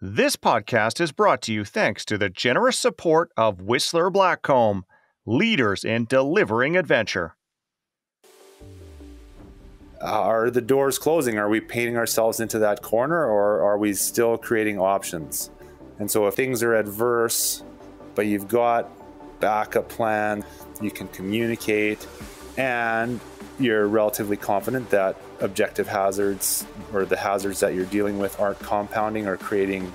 This podcast is brought to you thanks to the generous support of Whistler Blackcomb, leaders in delivering adventure. Are the doors closing? Are we painting ourselves into that corner, or are we still creating options? And so if things are adverse, but you've got backup plan, you can communicate, and you're relatively confident that objective hazards or the hazards that you're dealing with aren't compounding or creating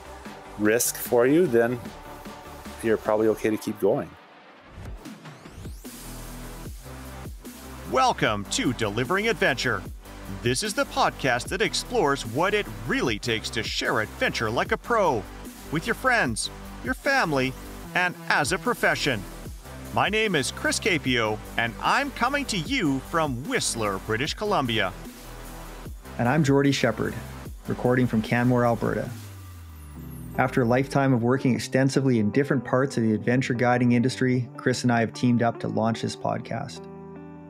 risk for you, then you're probably okay to keep going. Welcome to Delivering Adventure. This is the podcast that explores what it really takes to share adventure like a pro, with your friends, your family, and as a profession. My name is Chris Capio, and I'm coming to you from Whistler, British Columbia. And I'm Jordy Shepard, recording from Canmore, Alberta. After a lifetime of working extensively in different parts of the adventure guiding industry, Chris and I have teamed up to launch this podcast.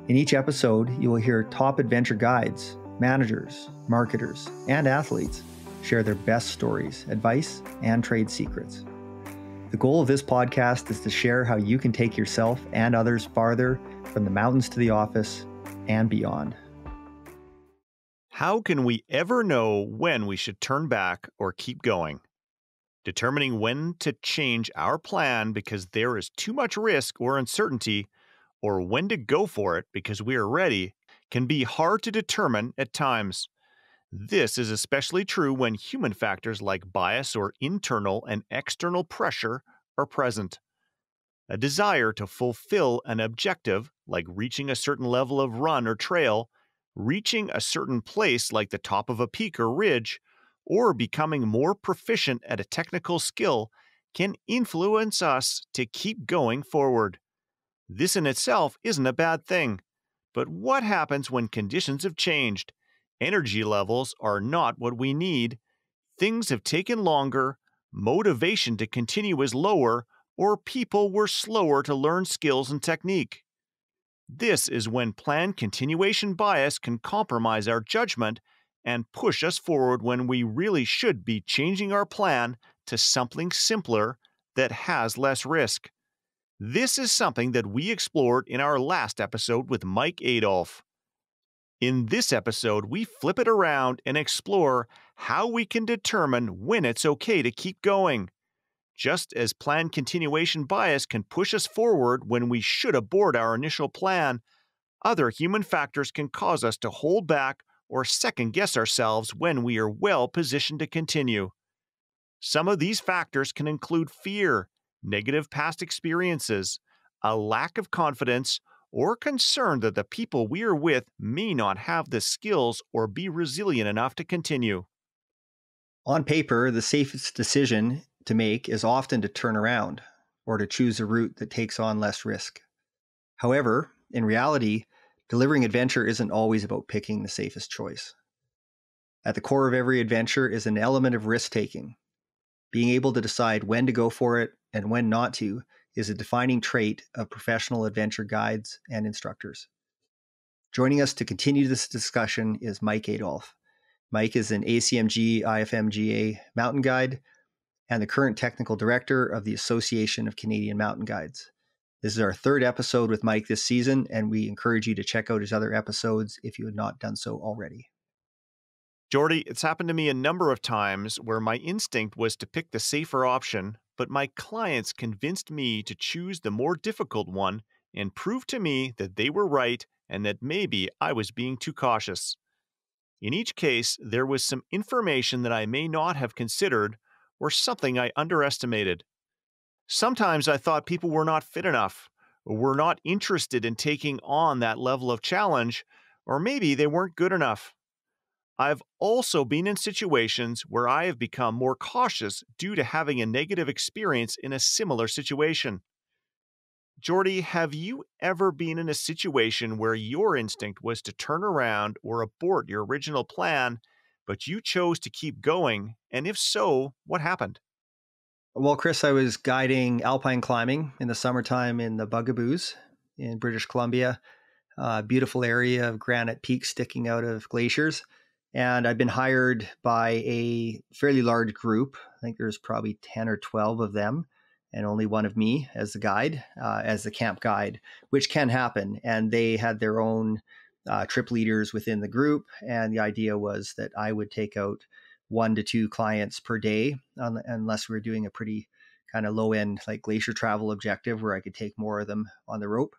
In each episode, you will hear top adventure guides, managers, marketers, and athletes share their best stories, advice, and trade secrets. The goal of this podcast is to share how you can take yourself and others farther from the mountains to the office and beyond. How can we ever know when we should turn back or keep going? Determining when to change our plan because there is too much risk or uncertainty, or when to go for it because we are ready, can be hard to determine at times. This is especially true when human factors like bias or internal and external pressure are present. A desire to fulfill an objective, like reaching a certain level of run or trail, reaching a certain place like the top of a peak or ridge, or becoming more proficient at a technical skill, can influence us to keep going forward. This in itself isn't a bad thing. But what happens when conditions have changed? Energy levels are not what we need, things have taken longer, motivation to continue is lower, or people were slower to learn skills and technique. This is when planned continuation bias can compromise our judgment and push us forward when we really should be changing our plan to something simpler that has less risk. This is something that we explored in our last episode with Mike Adolph. In this episode, we flip it around and explore how we can determine when it's okay to keep going. Just as planned continuation bias can push us forward when we should abort our initial plan, other human factors can cause us to hold back or second-guess ourselves when we are well positioned to continue. Some of these factors can include fear, negative past experiences, a lack of confidence, or concern that the people we are with may not have the skills or be resilient enough to continue. On paper, the safest decision to make is often to turn around or to choose a route that takes on less risk. However, in reality, delivering adventure isn't always about picking the safest choice. At the core of every adventure is an element of risk-taking. Being able to decide when to go for it and when not to is a defining trait of professional adventure guides and instructors. Joining us to continue this discussion is Mike Adolph. Mike is an ACMG IFMGA Mountain Guide and the current technical director of the Association of Canadian Mountain Guides. This is our third episode with Mike this season, and we encourage you to check out his other episodes if you have not done so already. Jordy, it's happened to me a number of times where my instinct was to pick the safer option, but my clients convinced me to choose the more difficult one and proved to me that they were right and that maybe I was being too cautious. In each case, there was some information that I may not have considered or something I underestimated. Sometimes I thought people were not fit enough, or were not interested in taking on that level of challenge, or maybe they weren't good enough. I've also been in situations where I have become more cautious due to having a negative experience in a similar situation. Jordy, have you ever been in a situation where your instinct was to turn around or abort your original plan, but you chose to keep going? And if so, what happened? Well, Chris, I was guiding alpine climbing in the summertime in the Bugaboos in British Columbia, a beautiful area of granite peaks sticking out of glaciers. And I've been hired by a fairly large group. I think there's probably 10 or 12 of them, and only one of me as the guide, as the camp guide, which can happen. And they had their own trip leaders within the group. And the idea was that I would take out 1 to 2 clients per day, unless we were doing a pretty kind of low end, like glacier travel objective where I could take more of them on the rope.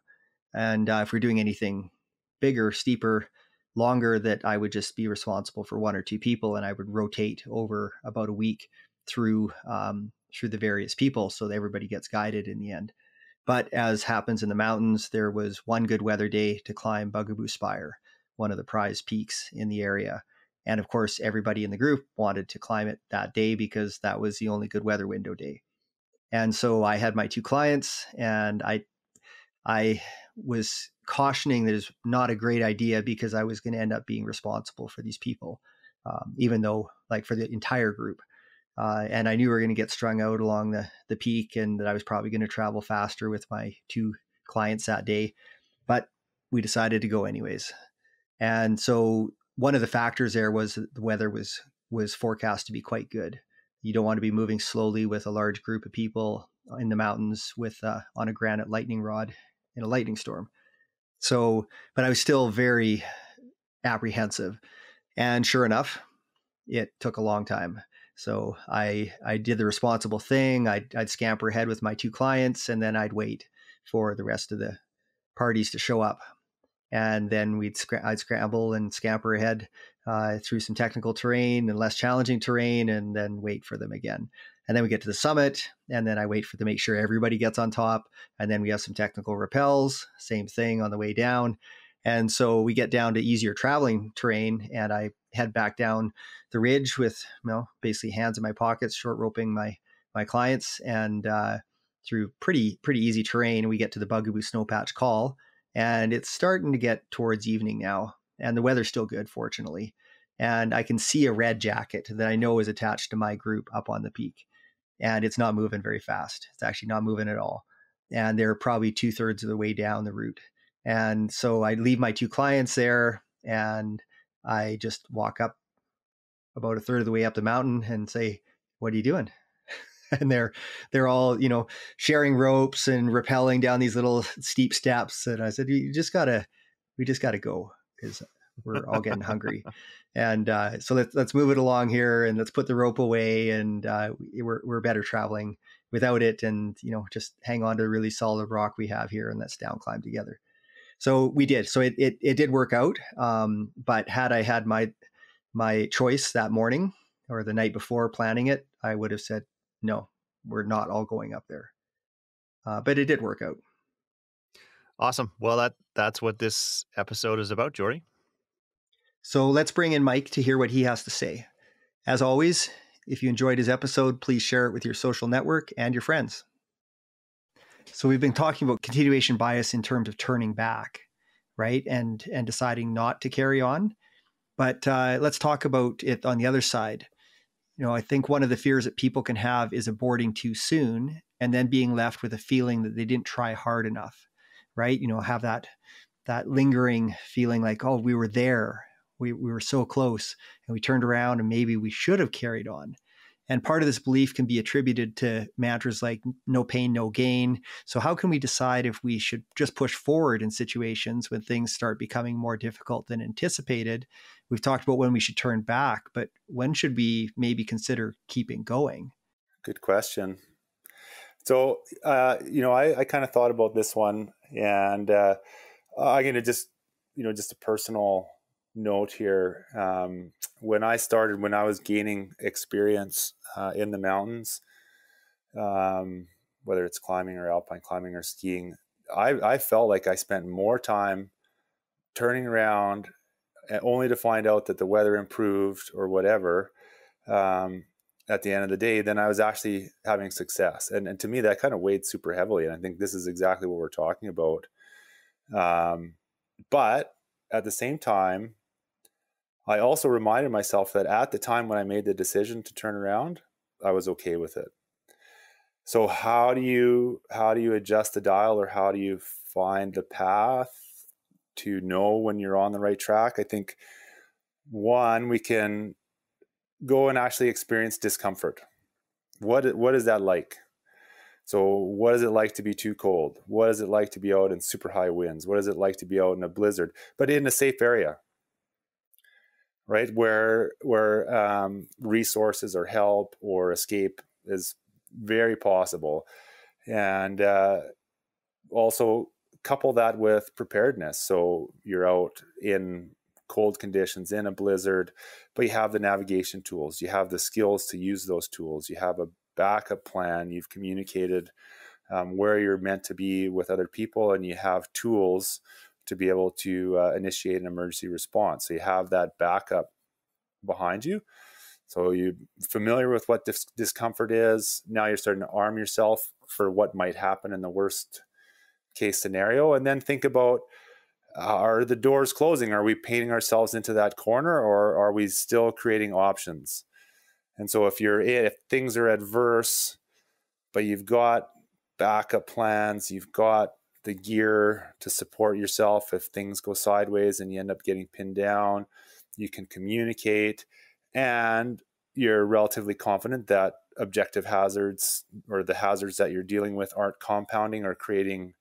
And if we're doing anything bigger, steeper, longer, that I would just be responsible for 1 or 2 people, and I would rotate over about a week through the various people, so that everybody gets guided in the end. But as happens in the mountains, there was one good weather day to climb Bugaboo Spire, one of the prize peaks in the area. And of course, everybody in the group wanted to climb it that day because that was the only good weather window day. And so I had my 2 clients, and I was cautioning that it's not a great idea because I was going to end up being responsible for these people, even though, like, for the entire group. And I knew we were going to get strung out along the peak, and that I was probably going to travel faster with my 2 clients that day. But we decided to go anyways. And so one of the factors there was that the weather was forecast to be quite good. You don't want to be moving slowly with a large group of people in the mountains with on a granite lightning rod in a lightning storm. So, but I was still very apprehensive. And sure enough, it took a long time. So I did the responsible thing. I'd scamper ahead with my 2 clients, and then I'd wait for the rest of the parties to show up. And then I'd scramble and scamper ahead through some technical terrain and less challenging terrain, and then wait for them again. And then we get to the summit, and then I wait to make sure everybody gets on top. And then we have some technical rappels, same thing on the way down. And so we get down to easier traveling terrain, and I head back down the ridge with, basically hands in my pockets, short roping my clients, and through pretty easy terrain. We get to the Bugaboo Snowpatch Call, and it's starting to get towards evening now, and the weather's still good, fortunately. And I can see a red jacket that I know is attached to my group up on the peak, and it's not moving very fast. It's actually not moving at all. And they're probably 2/3 of the way down the route. And so I leave my 2 clients there, and I just walk up about 1/3 of the way up the mountain and say, "What are you doing?" And they're all, sharing ropes and rappelling down these little steep steps. And I said, we just gotta go, because we're all getting hungry. And so let's move it along here, and let's put the rope away. And we're better traveling without it, and just hang on to the really solid rock we have here, and let's down climb together. So we did. So it did work out. But had I had my choice that morning or the night before planning it, I would have said, no, we're not all going up there. But it did work out. Awesome. Well, that's what this episode is about, Jordy. So let's bring in Mike to hear what he has to say. As always, if you enjoyed his episode, please share it with your social network and your friends. So we've been talking about continuation bias in terms of turning back, right? And deciding not to carry on. But let's talk about it on the other side. I think one of the fears that people can have is aborting too soon and then being left with a feeling that they didn't try hard enough, right? Have that lingering feeling like, oh, we were there. We were so close, and we turned around, and maybe we should have carried on. And part of this belief can be attributed to mantras like no pain, no gain. So how can we decide if we should just push forward in situations when things start becoming more difficult than anticipated? We've talked about when we should turn back, but when should we maybe consider keeping going? Good question. So, I kind of thought about this one, and I'm going to just a personal note here. When I was gaining experience in the mountains, whether it's climbing or alpine climbing or skiing, I felt like I spent more time turning around only to find out that the weather improved or whatever at the end of the day than I was actually having success. And to me, that kind of weighed super heavily. And I think this is exactly what we're talking about. But at the same time, I also reminded myself that at the time when I made the decision to turn around, I was okay with it. So how do you adjust the dial, or how do you find the path to know when you're on the right track? I think One, we can go and actually experience discomfort. What is that like? So what is it like to be too cold? What is it like to be out in super high winds? What is it like to be out in a blizzard, but in a safe area, right? Where resources or help or escape is very possible. And also couple that with preparedness. So you're out in cold conditions, in a blizzard, but you have the navigation tools. You have the skills to use those tools. You have a backup plan. You've communicated where you're meant to be with other people, and you have tools to be able to initiate an emergency response. So you have that backup behind you. So you're familiar with what discomfort is. Now you're starting to arm yourself for what might happen in the worst case scenario. And then think about, are the doors closing? Are we painting ourselves into that corner, or are we still creating options? And so if things are adverse, but you've got backup plans, you've got the gear to support yourself if things go sideways and you end up getting pinned down, you can communicate, and you're relatively confident that objective hazards or the hazards that you're dealing with aren't compounding or creating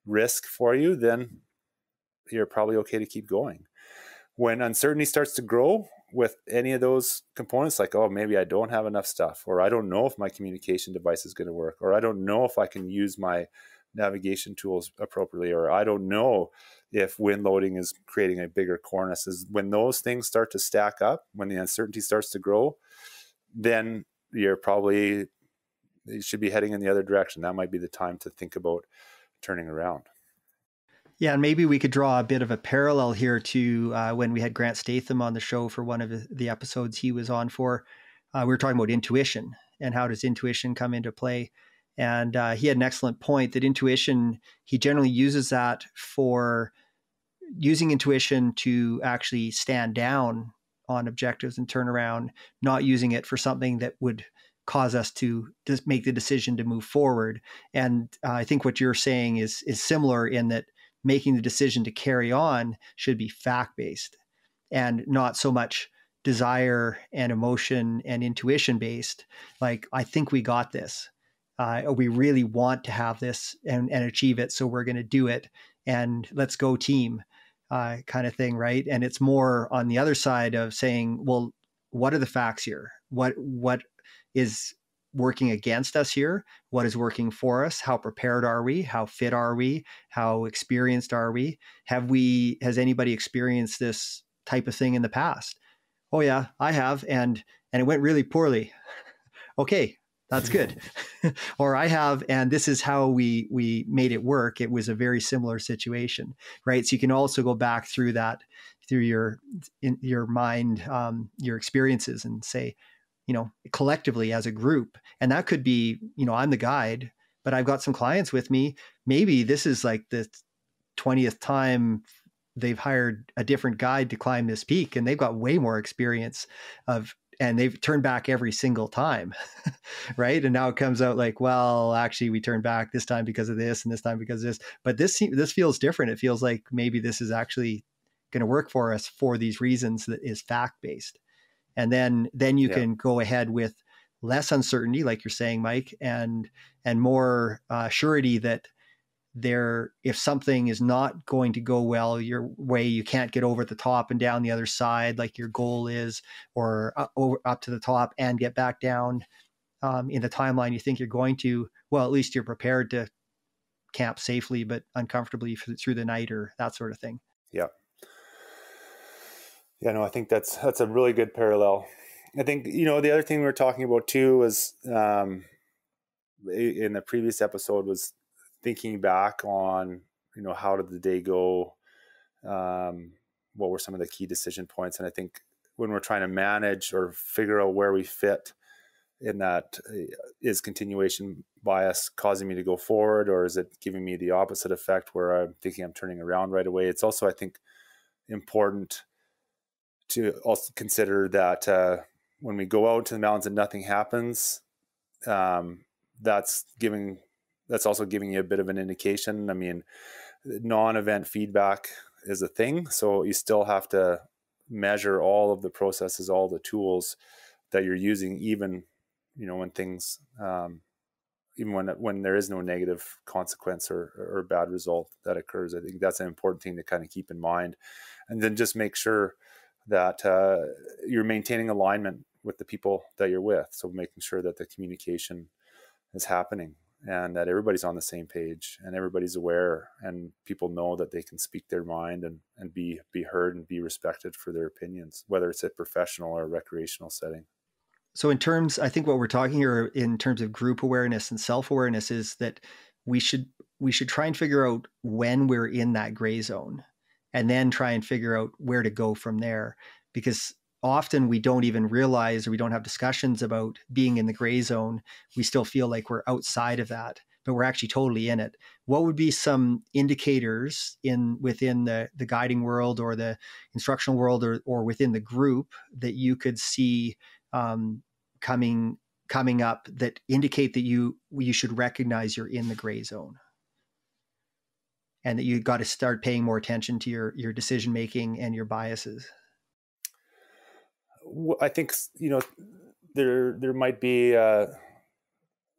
risk for you, then you're probably okay to keep going. When uncertainty starts to grow with any of those components, like, oh, maybe I don't have enough stuff, or I don't know if my communication device is going to work, or I don't know if I can use my navigation tools appropriately, or I don't know if wind loading is creating a bigger cornice. Is when those things start to stack up, when the uncertainty starts to grow, then you should be heading in the other direction. That might be the time to think about turning around. Yeah, and maybe we could draw a bit of a parallel here to when we had Grant Statham on the show for one of the episodes he was on for. We were talking about intuition and how does intuition come into play. And he had an excellent point that intuition, he generally uses that for using intuition to actually stand down on objectives and turn around, not using it for something that would cause us to just make the decision to move forward. And I think what you're saying is similar in that making the decision to carry on should be fact-based and not so much desire and emotion and intuition based. Like, I think we got this. We really want to have this and achieve it. So we're going to do it, and let's go team kind of thing. Right. And it's more on the other side of saying, well, what are the facts here? What is working against us here? What is working for us? How prepared are we? How fit are we? How experienced are we? Has anybody experienced this type of thing in the past? Oh yeah, I have. And it went really poorly. Okay, that's good. Or I have, and this is how we made it work. It was a very similar situation, right? So you can also go back through that, through your mind, your experiences, and say, collectively as a group. And that could be, I'm the guide, but I've got some clients with me. Maybe this is like the 20th time they've hired a different guide to climb this peak, and they've got way more experience and they've turned back every single time. Right. And now it comes out like, well, actually we turned back this time because of this and this time because of this, but this feels different. It feels like maybe this is actually going to work for us for these reasons that is fact-based. And then you can go ahead with less uncertainty, like you're saying, Mike, and more surety that if something is not going to go well your way, you can't get over the top and down the other side like your goal is, or up to the top and get back down in the timeline you think you're going to. Well, at least you're prepared to camp safely but uncomfortably through the night, or that sort of thing. Yeah. Yeah, no, I think that's a really good parallel. I think, the other thing we were talking about too was in the previous episode was thinking back on, how did the day go? What were some of the key decision points? And I think when we're trying to manage or figure out where we fit in that, is continuation bias causing me to go forward, or is it giving me the opposite effect where I'm thinking I'm turning around right away? It's also, I think, important to also consider that when we go out to the mountains and nothing happens, that's also giving you a bit of an indication. I mean, non-event feedback is a thing, so you still have to measure all of the processes, all the tools that you're using, even, when things, even when there is no negative consequence or bad result that occurs. I think that's an important thing to kind of keep in mind. And then just make sure that you're maintaining alignment with the people that you're with. So making sure that the communication is happening and that everybody's on the same page and everybody's aware and people know that they can speak their mind and be heard and be respected for their opinions, whether it's a professional or recreational setting. So in terms, I think what we're talking here in terms of group awareness and self-awareness is that we should try and figure out when we're in that gray zone and then try and figure out where to go from there. Because often we don't even realize, or we don't have discussions about being in the gray zone. We still feel like we're outside of that, but we're actually totally in it. What would be some indicators within the guiding world or the instructional world or within the group that you could see coming up that indicate that you should recognize you're in the gray zone and that you got to start paying more attention to your decision making and your biases? I think, there might be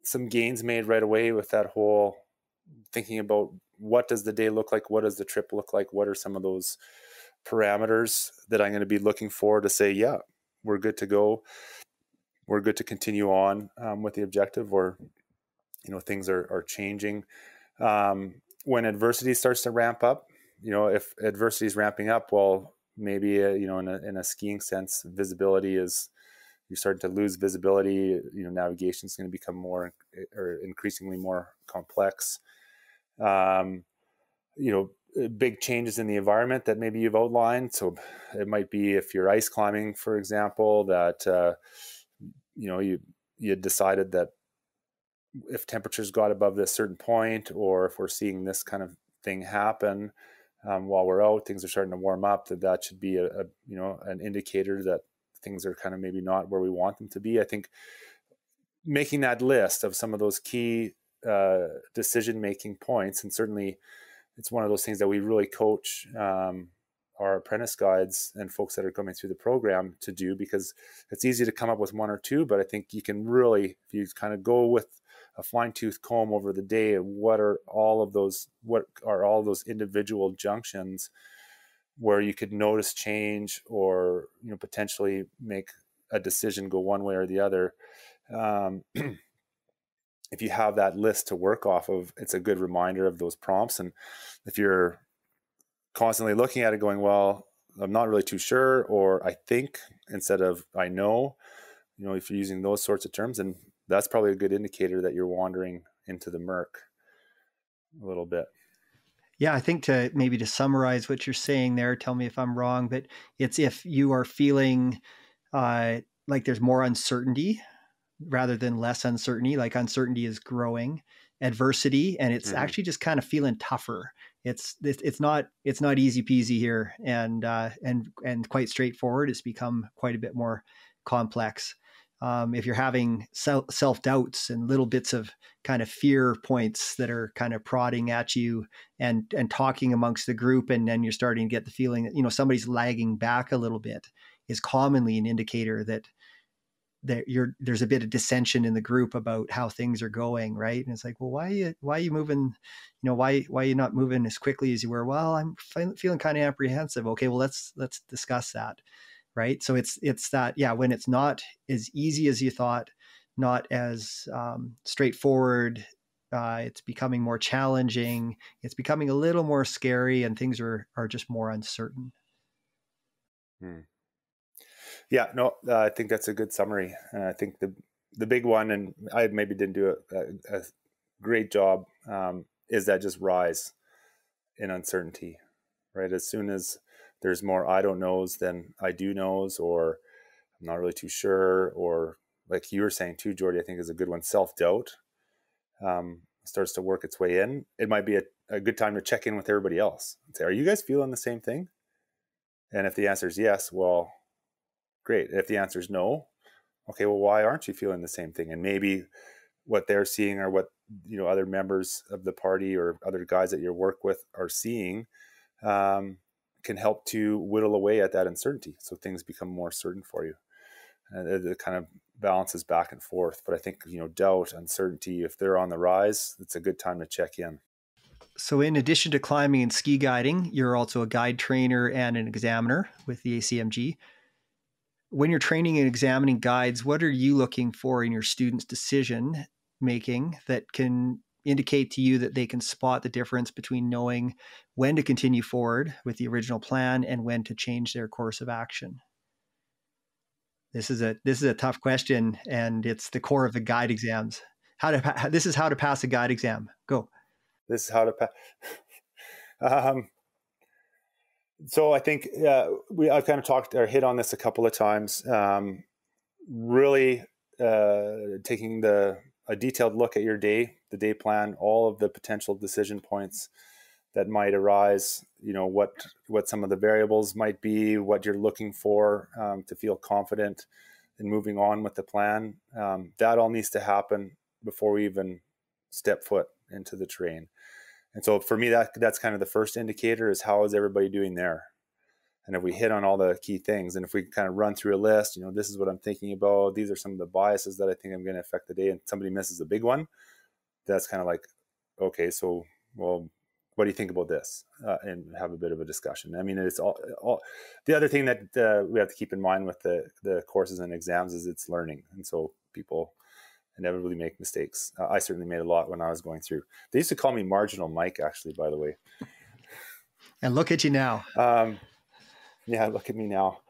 some gains made right away with that whole thinking about what does the day look like? What does the trip look like? What are some of those parameters that I'm going to be looking for to say, yeah, we're good to go. We're good to continue on with the objective, or, things are changing. When adversity starts to ramp up, if adversity is ramping up, well, maybe, in a skiing sense, visibility is, you're starting to lose visibility. Navigation is going to become more or increasingly more complex. Big changes in the environment that maybe you've outlined. So it might be if you're ice climbing, for example, that, you decided that if temperatures got above this certain point, or if we're seeing this kind of thing happen while we're out, things are starting to warm up, that should be an indicator that things are kind of maybe not where we want them to be. I think making that list of some of those key decision-making points, and certainly it's one of those things that we really coach our apprentice guides and folks that are coming through the program to do, because it's easy to come up with one or two, but I think you can really, if you kind of go with a fine-tooth comb over the day, what are all of those individual junctions where you could notice change or, potentially make a decision go one way or the other. If you have that list to work off of, it's a good reminder of those prompts. And if you're constantly looking at it going, well, I'm not really too sure, or I think instead of I know, if you're using those sorts of terms, and that's probably a good indicator that you're wandering into the murk a little bit. Yeah, I think to summarize what you're saying there, tell me if I'm wrong, but it's if you are feeling like there's more uncertainty rather than less uncertainty, like uncertainty is growing, adversity, and it's actually just kind of feeling tougher. It's not easy peasy here and quite straightforward. It's become quite a bit more complex. If you're having self-doubts and little bits of kind of fear points that are kind of prodding at you and talking amongst the group, and then you're starting to get the feeling that, somebody's lagging back a little bit, is commonly an indicator that there's a bit of dissension in the group about how things are going, right? And it's like, well, why are you moving? Why are you not moving as quickly as you were? Well, I'm feeling kind of apprehensive. Okay, well, let's discuss that. Right. So it's that, yeah, when it's not as easy as you thought, not as straightforward, it's becoming more challenging. It's becoming a little more scary, and things are just more uncertain. Yeah, no, I think that's a good summary. I think the big one, and I maybe didn't do a great job, is that just rise in uncertainty, right? As soon as there's more I don't knows than I do knows, or I'm not really too sure, or like you were saying too, Jordy, I think is a good one. Self-doubt starts to work its way in. It might be a good time to check in with everybody else and say, are you guys feeling the same thing? And if the answer is yes, well, great. If the answer is no, okay, well, why aren't you feeling the same thing? And maybe what they're seeing, or what, other members of the party or other guys that you work with are seeing, can help to whittle away at that uncertainty, so things become more certain for you. And it kind of balances back and forth. But I think, doubt, uncertainty, if they're on the rise, it's a good time to check in. So in addition to climbing and ski guiding, you're also a guide trainer and an examiner with the ACMG. When you're training and examining guides, what are you looking for in your students' decision making that can indicate to you that they can spot the difference between knowing when to continue forward with the original plan and when to change their course of action? This is a tough question, and it's the core of the guide exams. This is how to pass a guide exam. Go. This is how to pass. So I think I've kind of talked or hit on this a couple of times. Really taking a detailed look at your day, the day plan, all of the potential decision points that might arise, what some of the variables might be, what you're looking for to feel confident in moving on with the plan. That all needs to happen before we even step foot into the terrain. And so for me, that's kind of the first indicator, is how is everybody doing there? And if we hit on all the key things, and if we kind of run through a list, this is what I'm thinking about, these are some of the biases that I think I'm going to affect the day, and somebody misses a big one, that's kind of like, okay, so, well, what do you think about this? And have a bit of a discussion. I mean, it's all the other thing that we have to keep in mind with the courses and exams is it's learning. And so people inevitably make mistakes. I certainly made a lot when I was going through. They used to call me Marginal Mike, actually, by the way. And look at you now. Yeah, look at me now.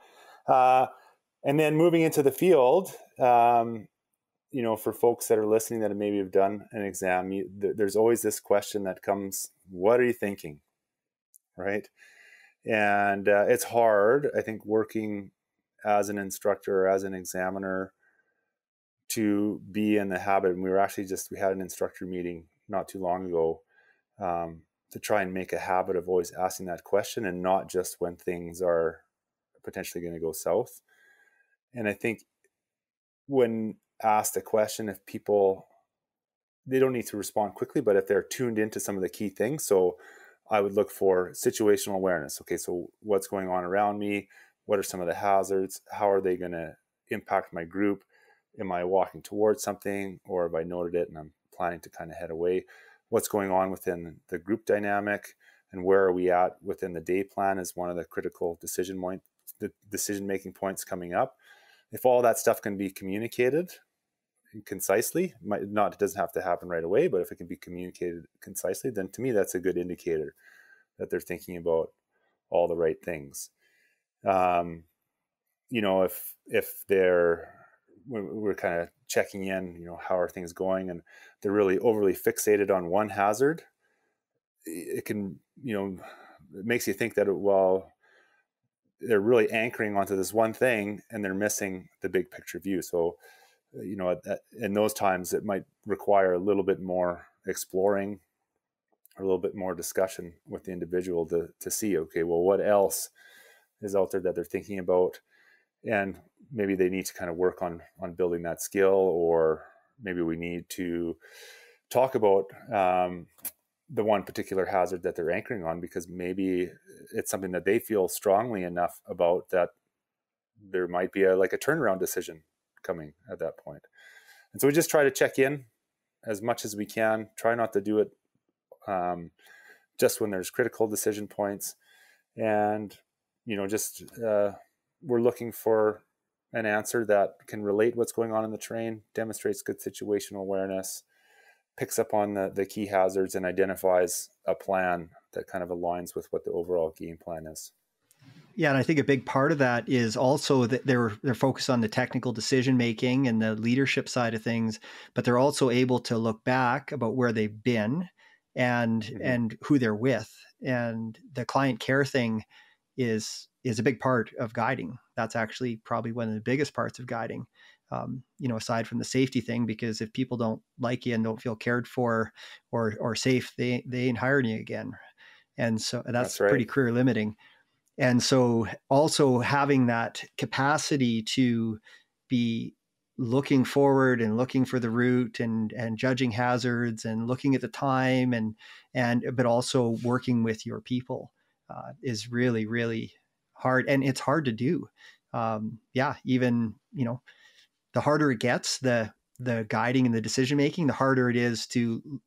And then moving into the field, for folks that are listening that maybe have done an exam, there's always this question that comes, what are you thinking? Right? And it's hard, I think, working as an instructor or as an examiner to be in the habit. And we had an instructor meeting not too long ago to try and make a habit of always asking that question, and not just when things are potentially going to go south. And I think when asked a question, if people, they don't need to respond quickly, but if they're tuned into some of the key things. So I would look for situational awareness. Okay, so what's going on around me? What are some of the hazards? How are they going to impact my group? Am I walking towards something, or have I noted it and I'm planning to kind of head away? What's going on within the group dynamic, and where are we at within the day plan is one of the critical decision-making points coming up. If all that stuff can be communicated concisely, it doesn't have to happen right away, but if it can be communicated concisely, then to me, that's a good indicator that they're thinking about all the right things. If we're kind of checking in, how are things going, and they're really overly fixated on one hazard, it can, it makes you think that, they're really anchoring onto this one thing and they're missing the big picture view. So, in those times, it might require a little bit more exploring or a little bit more discussion with the individual to see, okay, well, what else is out there that they're thinking about? And maybe they need to kind of work on building that skill, or maybe we need to talk about the one particular hazard that they're anchoring on, because maybe it's something that they feel strongly enough about that there might be a turnaround decision coming at that point. And so we just try to check in as much as we can, try not to do it just when there's critical decision points. And, we're looking for an answer that can relate what's going on in the terrain, demonstrates good situational awareness, picks up on the key hazards, and identifies a plan that kind of aligns with what the overall game plan is. Yeah, and I think a big part of that is also that they're focused on the technical decision making and the leadership side of things, but they're also able to look back about where they've been and who they're with. And the client care thing is a big part of guiding. That's actually probably one of the biggest parts of guiding. Aside from the safety thing, because if people don't like you and don't feel cared for or safe, they ain't hiring you again. And so that's right. Pretty career limiting. And so also having that capacity to be looking forward and looking for the route and judging hazards and looking at the time but also working with your people. is really, really hard. And it's hard to do. Even, the harder it gets, the guiding and the decision making, the harder it is to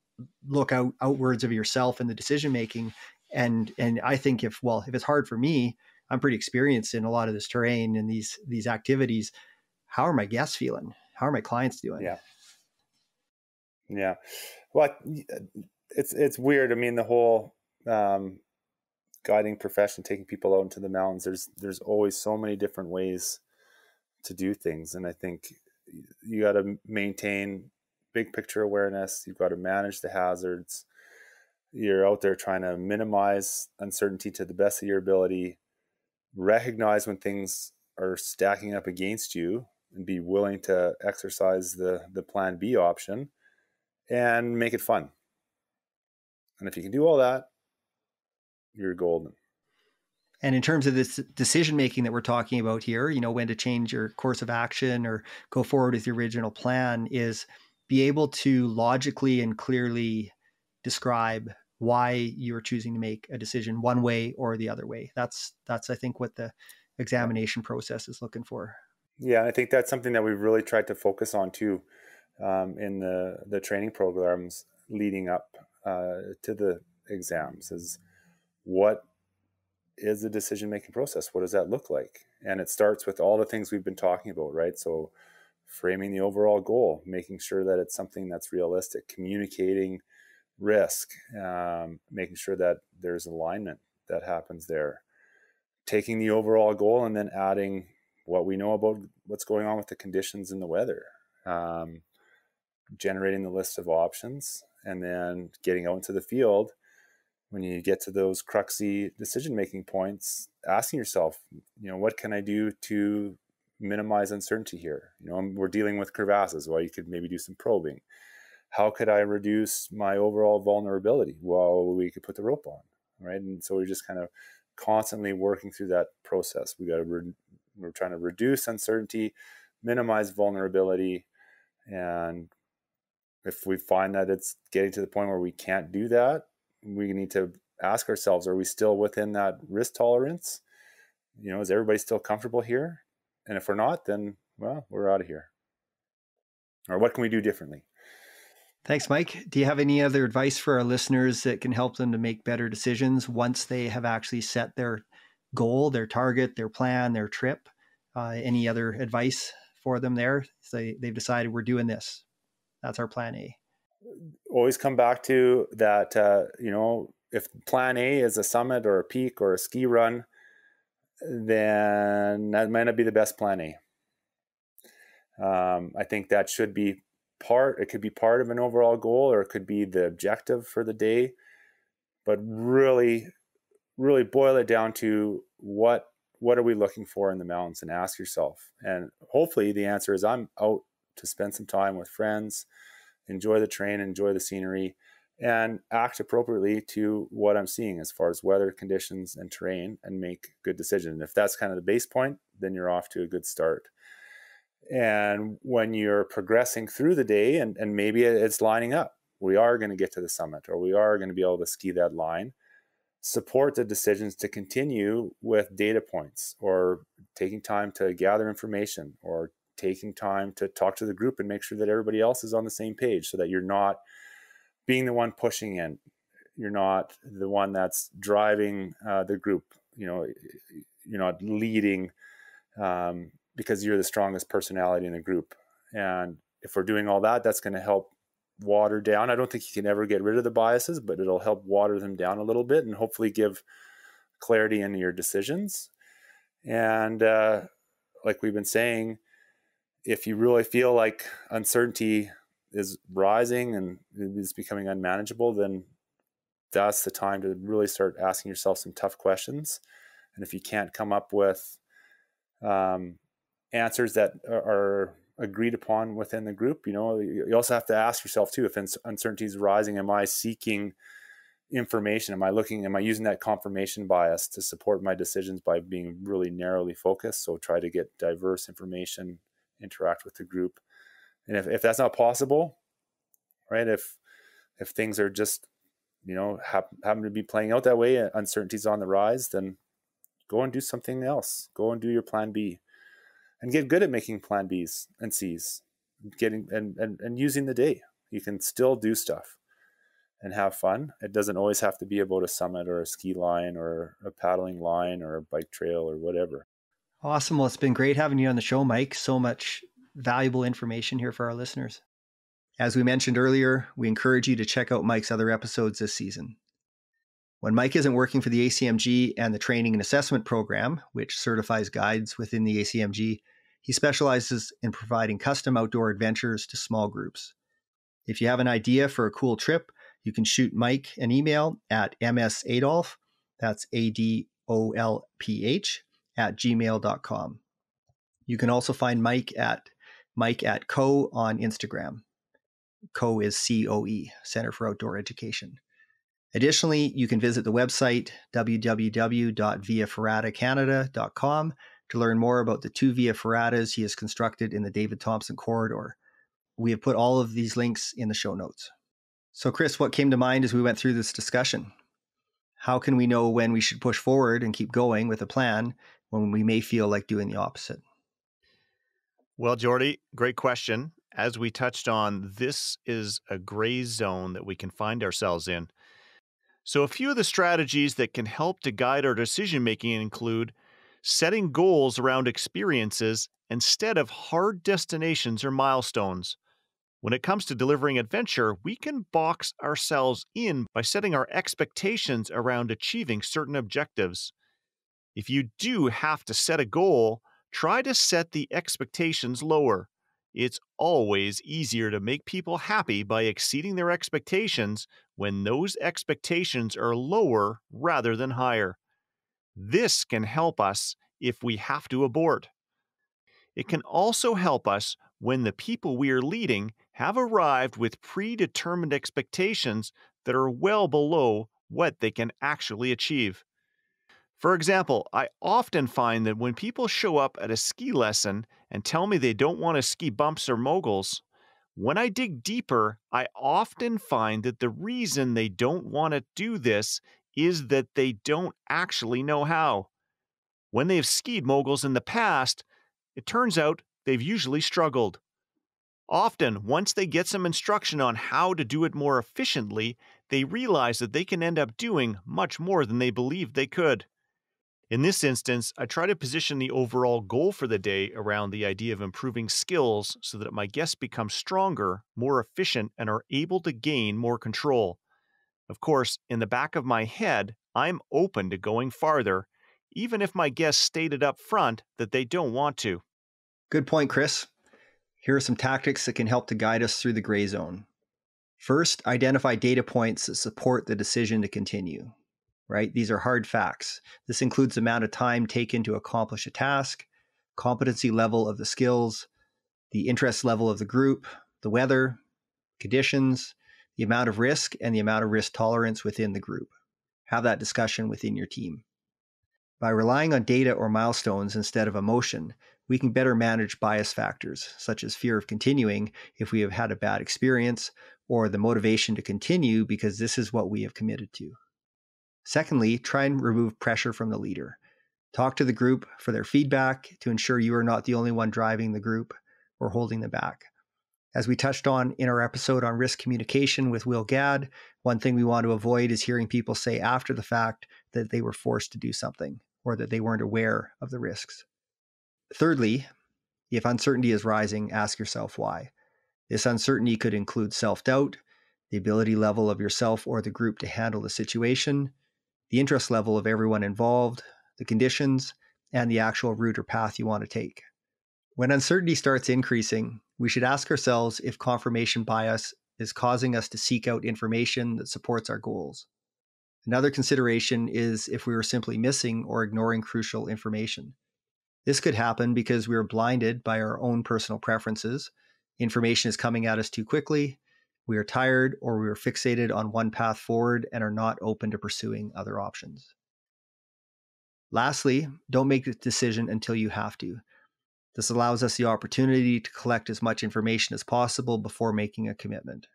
look outwards of yourself in the decision making. And I think if it's hard for me, I'm pretty experienced in a lot of this terrain and these activities. How are my guests feeling? How are my clients doing? Yeah. Well, it's weird. I mean, the whole guiding profession, taking people out into the mountains, there's always so many different ways to do things. And I think you got to maintain big picture awareness. You've got to manage the hazards. You're out there trying to minimize uncertainty to the best of your ability, recognize when things are stacking up against you and be willing to exercise the plan B option and make it fun. And if you can do all that, you're golden. And in terms of this decision making that we're talking about here, when to change your course of action or go forward with your original plan, is be able to logically and clearly describe why you're choosing to make a decision one way or the other way. That's I think what the examination process is looking for. Yeah, I think that's something that we've really tried to focus on too in the training programs leading up to the exams. Is what is the decision-making process? What does that look like? And it starts with all the things we've been talking about, right? So framing the overall goal, making sure that it's something that's realistic, communicating risk, making sure that there's alignment that happens there, taking the overall goal and then adding what we know about what's going on with the conditions and the weather, generating the list of options, and then getting out into the field. When you get to those cruxy decision-making points, asking yourself, what can I do to minimize uncertainty here? We're dealing with crevasses. Well, you could maybe do some probing. How could I reduce my overall vulnerability? Well, we could put the rope on, right? And so we're just kind of constantly working through that process. We're trying to reduce uncertainty, minimize vulnerability, and if we find that it's getting to the point where we can't do that, we need to ask ourselves, are we still within that risk tolerance? Is everybody still comfortable here? And if we're not, then, well, we're out of here. Or what can we do differently? Thanks, Mike. Do you have any other advice for our listeners that can help them to make better decisions once they have actually set their goal, their target, their plan, their trip? Any other advice for them there? So they've decided we're doing this. That's our plan A. Always come back to that, if plan A is a summit or a peak or a ski run, then that might not be the best plan A. I think that should be it could be part of an overall goal, or it could be the objective for the day, but really, really boil it down to what are we looking for in the mountains, and ask yourself. And hopefully the answer is, I'm out to spend some time with friends, enjoy the terrain, enjoy the scenery, and act appropriately to what I'm seeing as far as weather conditions and terrain, and make good decisions. And if that's kind of the base point, then you're off to a good start. And when you're progressing through the day and maybe it's lining up, we are going to get to the summit, or we are going to be able to ski that line, support the decisions to continue with data points, or taking time to gather information, or taking time to talk to the group and make sure that everybody else is on the same page, so that you're not being the one pushing in. You're not the one that's driving the group. You're not leading because you're the strongest personality in the group. And if we're doing all that, that's going to help water down. I don't think you can ever get rid of the biases, but it'll help water them down a little bit and hopefully give clarity in your decisions. And like we've been saying, if you really feel like uncertainty is rising and is becoming unmanageable, then that's the time to really start asking yourself some tough questions. And if you can't come up with answers that are agreed upon within the group, you also have to ask yourself too, if uncertainty is rising, am I seeking information? Am I using that confirmation bias to support my decisions by being really narrowly focused? So try to get diverse information, interact with the group. And if that's not possible, right? If things are just happen to be playing out that way, uncertainty's on the rise, then go and do something else. Go and do your plan B and get good at making plan Bs and Cs, and using the day. You can still do stuff and have fun. It doesn't always have to be about a summit or a ski line or a paddling line or a bike trail or whatever. Awesome. Well, it's been great having you on the show, Mike. So much valuable information here for our listeners. As we mentioned earlier, we encourage you to check out Mike's other episodes this season. When Mike isn't working for the ACMG and the Training and Assessment Program, which certifies guides within the ACMG, he specializes in providing custom outdoor adventures to small groups. If you have an idea for a cool trip, you can shoot Mike an email at msadolph, that's ADOLPH, @gmail.com. You can also find Mike at Co on Instagram. Co is COE, Center for Outdoor Education. Additionally, you can visit the website www.viaferratacanada.com to learn more about the 2 Via Ferratas he has constructed in the David Thompson corridor. We have put all of these links in the show notes. So Chris, what came to mind as we went through this discussion? How can we know when we should push forward and keep going with a plan when we may feel like doing the opposite? Well, Jordy, great question. As we touched on, this is a gray zone that we can find ourselves in. So a few of the strategies that can help to guide our decision-making include setting goals around experiences instead of hard destinations or milestones. When it comes to delivering adventure, we can box ourselves in by setting our expectations around achieving certain objectives. If you do have to set a goal, try to set the expectations lower. It's always easier to make people happy by exceeding their expectations when those expectations are lower rather than higher. This can help us if we have to abort. It can also help us when the people we are leading have arrived with predetermined expectations that are well below what they can actually achieve. For example, I often find that when people show up at a ski lesson and tell me they don't want to ski bumps or moguls, when I dig deeper, I often find that the reason they don't want to do this is that they don't actually know how. When they've skied moguls in the past, it turns out they've usually struggled. Often, once they get some instruction on how to do it more efficiently, they realize that they can end up doing much more than they believed they could. In this instance, I try to position the overall goal for the day around the idea of improving skills so that my guests become stronger, more efficient, and are able to gain more control. Of course, in the back of my head, I'm open to going farther, even if my guests stated up front that they don't want to. Good point, Chris. Here are some tactics that can help to guide us through the gray zone. First, identify data points that support the decision to continue. Right? These are hard facts. This includes the amount of time taken to accomplish a task, competency level of the skills, the interest level of the group, the weather, conditions, the amount of risk, and the amount of risk tolerance within the group. Have that discussion within your team. By relying on data or milestones instead of emotion, we can better manage bias factors, such as fear of continuing if we have had a bad experience, or the motivation to continue because this is what we have committed to. Secondly, try and remove pressure from the leader. Talk to the group for their feedback to ensure you are not the only one driving the group or holding them back. As we touched on in our episode on risk communication with Will Gadd, one thing we want to avoid is hearing people say after the fact that they were forced to do something or that they weren't aware of the risks. Thirdly, if uncertainty is rising, ask yourself why. This uncertainty could include self-doubt, the ability level of yourself or the group to handle the situation, the interest level of everyone involved, the conditions, and the actual route or path you want to take. When uncertainty starts increasing, we should ask ourselves if confirmation bias is causing us to seek out information that supports our goals. Another consideration is if we were simply missing or ignoring crucial information. This could happen because we are blinded by our own personal preferences, information is coming at us too quickly, we are tired, or we are fixated on one path forward and are not open to pursuing other options. Lastly, don't make the decision until you have to. This allows us the opportunity to collect as much information as possible before making a commitment.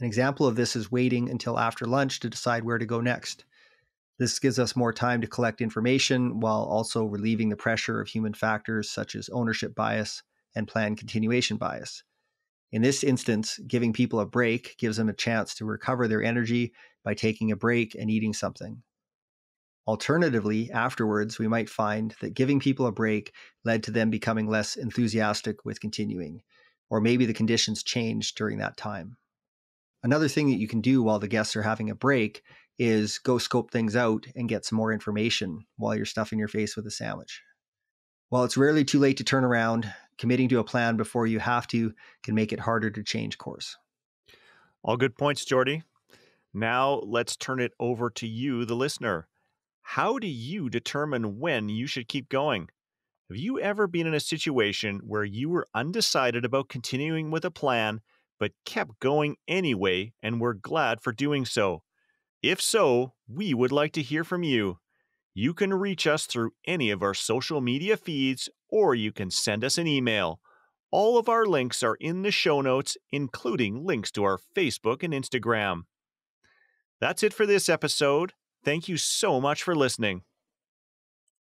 An example of this is waiting until after lunch to decide where to go next. This gives us more time to collect information while also relieving the pressure of human factors such as ownership bias and plan continuation bias. In this instance, giving people a break gives them a chance to recover their energy by taking a break and eating something. Alternatively, afterwards, we might find that giving people a break led to them becoming less enthusiastic with continuing, or maybe the conditions changed during that time. Another thing that you can do while the guests are having a break is go scope things out and get some more information while you're stuffing your face with a sandwich. While it's rarely too late to turn around, committing to a plan before you have to can make it harder to change course. All good points, Jordy. Now let's turn it over to you, the listener. How do you determine when you should keep going? Have you ever been in a situation where you were undecided about continuing with a plan, but kept going anyway and were glad for doing so? If so, we would like to hear from you. You can reach us through any of our social media feeds, or you can send us an email. All of our links are in the show notes, including links to our Facebook and Instagram. That's it for this episode. Thank you so much for listening.